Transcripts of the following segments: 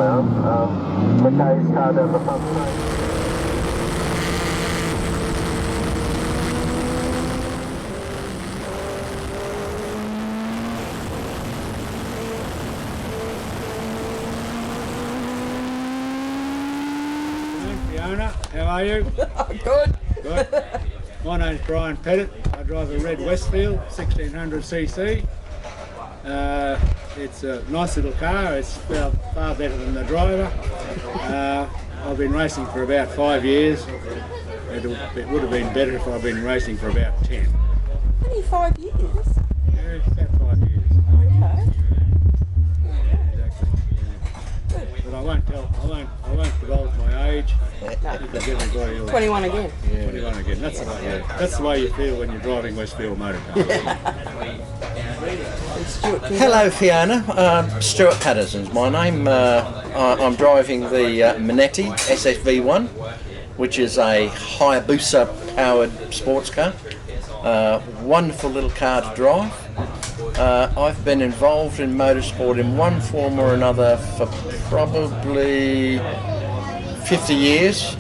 southbound. McKay's car down the front straight. Fiona, how are you? Good. Good. My name's Brian Pettit. I drive a red Westfield 1600cc. It's a nice little car. It's far better than the driver. I've been racing for about 5 years. It would have been better if I'd been racing for about 10. Only 5 years? Yeah, about 5 years. Okay. Exactly. But I won't divulge my age. No. Because everybody will. 21 again. Yeah. 21 again. That's the way you feel when you're driving Westfield motor cars. Hello Fiona, Stuart Patterson's my name. I'm driving the Manetti SFV1, which is a Hayabusa powered sports car. Wonderful little car to drive. I've been involved in motorsport in one form or another for probably 50 years.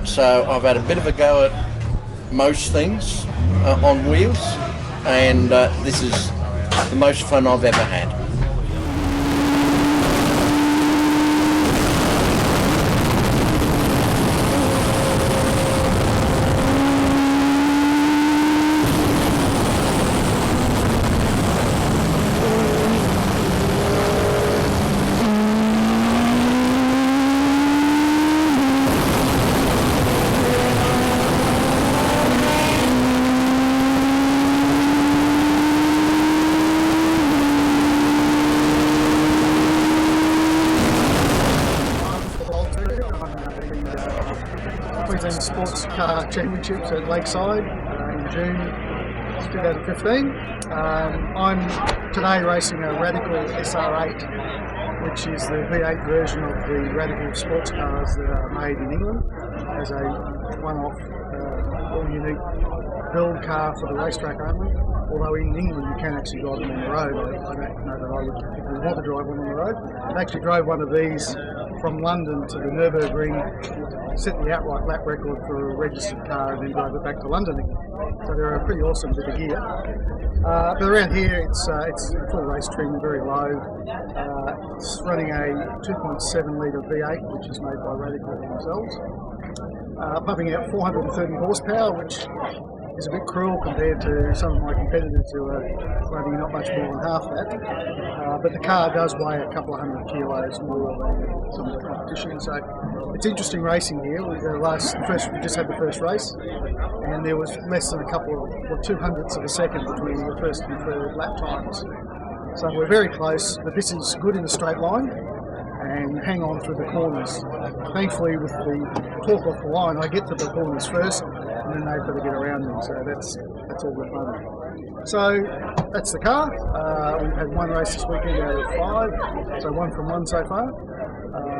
So I've had a bit of a go at most things on wheels, and this is the most fun I've ever had. Queensland Sports Championships at Lakeside in June 2015. I'm today racing a Radical SR8, which is the V8 version of the Radical sports cars that are made in England as a one-off, all unique build car for the racetrack only. Although in England you can actually drive them on the road. I don't know that I would particularly want to drive one on the road. I actually drove one of these from London to the Nürburgring, set the outright lap record for a registered car, and then drove it back to London again. So they're a pretty awesome bit of gear. But around here it's full race trim, very low. It's running a 2.7 litre V8, which is made by Radical themselves, pumping out 430 horsepower, which is a bit cruel compared to some of my competitors who are running not much more than half that. But the car does weigh a couple of 100 kilos more than some of the competition, so it's interesting racing here. We just had the first race, and there was less than a couple of 200ths of a second between the first and third lap times. So we're very close, but this is good in a straight line and hang on through the corners. Thankfully, with the torque off the line, I get to the corners first, and then they've got to get around me, so that's all the fun. So that's the car. We've had one race this weekend out of 5, so 1 from 1 so far.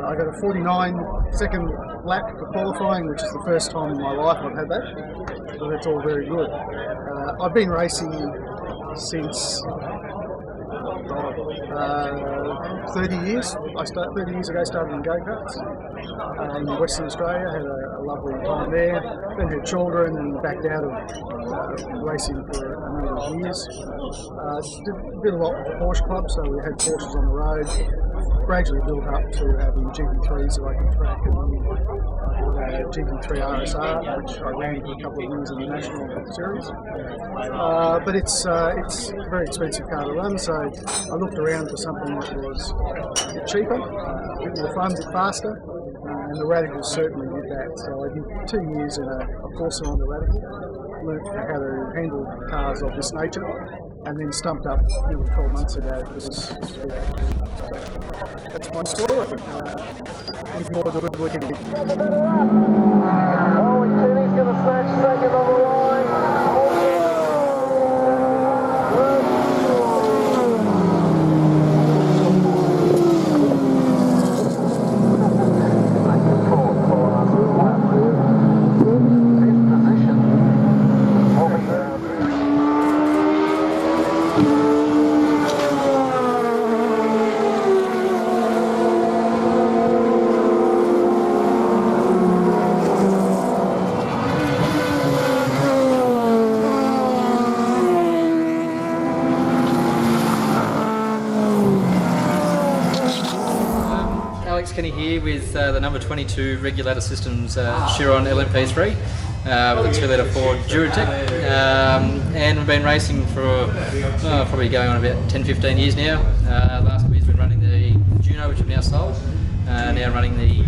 I got a 49-second lap for qualifying, which is the first time in my life I've had that, so that's all very good. I've been racing since 30 years. 30 years ago, started in go-karts in Western Australia. Had a lovely time there. Then had children and backed out of racing for a number of years. Did a lot with the Porsche Club, so we had Porsches on the road. Gradually built up to having GT3s that I could track, and GT3 RSR, which I ran for a couple of years in the National Series. But it's a very expensive car to run, so I looked around for something that was a bit cheaper, a bit more fun, a bit faster, and the Radical certainly did that. So I did 2 years in a Corsa on the Radical, learned how to handle cars of this nature, and then stumped up 12 months ago for this. That's my story. Looking forward to a good weekend. Oh, Kenny's going to snatch second on the line. Kenny here with the number 22 Regulator Systems Chiron LMP3 with a 2-litre Ford Duratec, and we've been racing for probably going on about 10-15 years now. Last couple of years we've been running the Juno, which we've now sold, now running the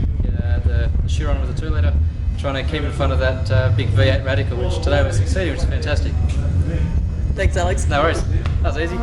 Chiron with a 2-litre, trying to keep in front of that big V8 Radical, which today we're succeeding, which is fantastic. Thanks, Alex. No worries, that was easy.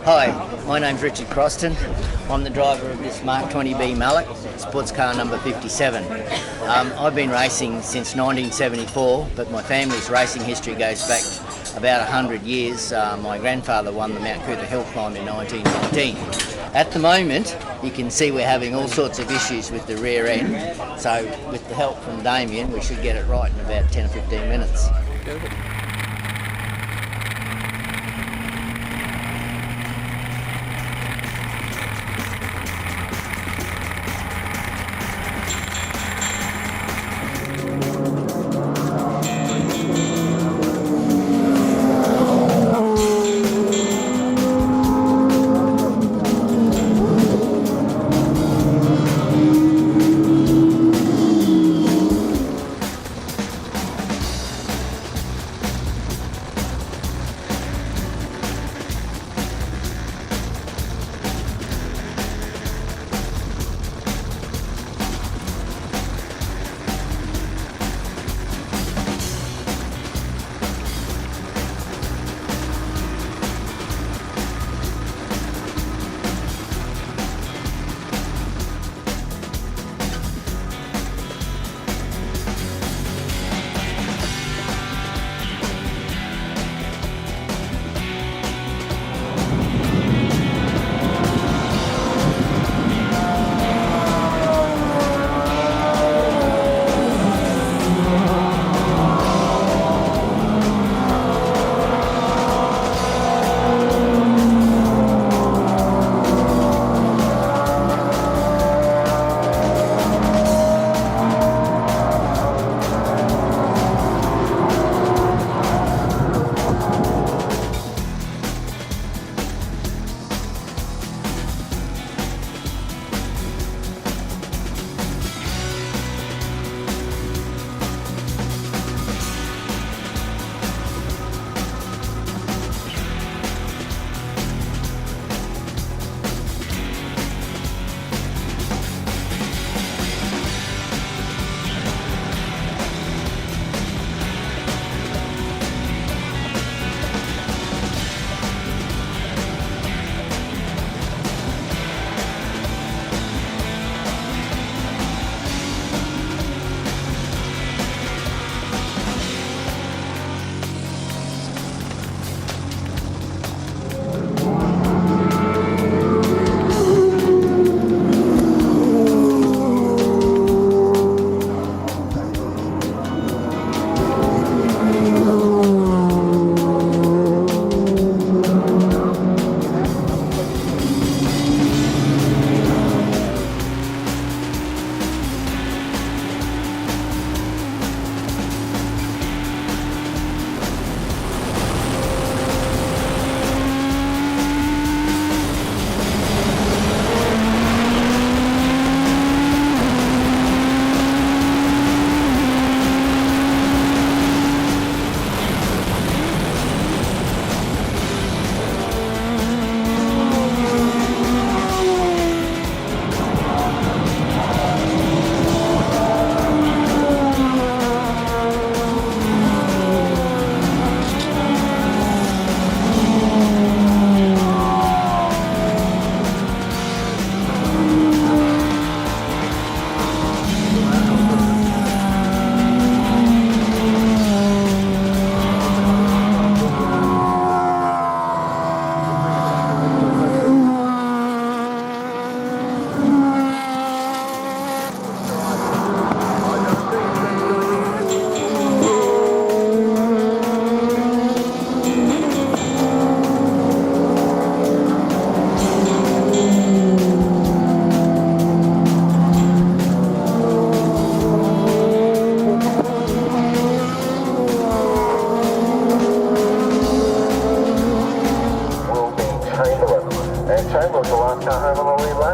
Hi, my name's Richard Croston. I'm the driver of this Mark 20B Mallet, sports car number 57. I've been racing since 1974, but my family's racing history goes back about 100 years. My grandfather won the Mount Coot Hill Climb in 1919. At the moment, you can see we're having all sorts of issues with the rear end, so with the help from Damien, we should get it right in about 10 or 15 minutes.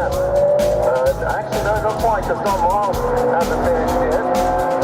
lap. Actually, no, not quite, because Don Miles hasn't finished yet.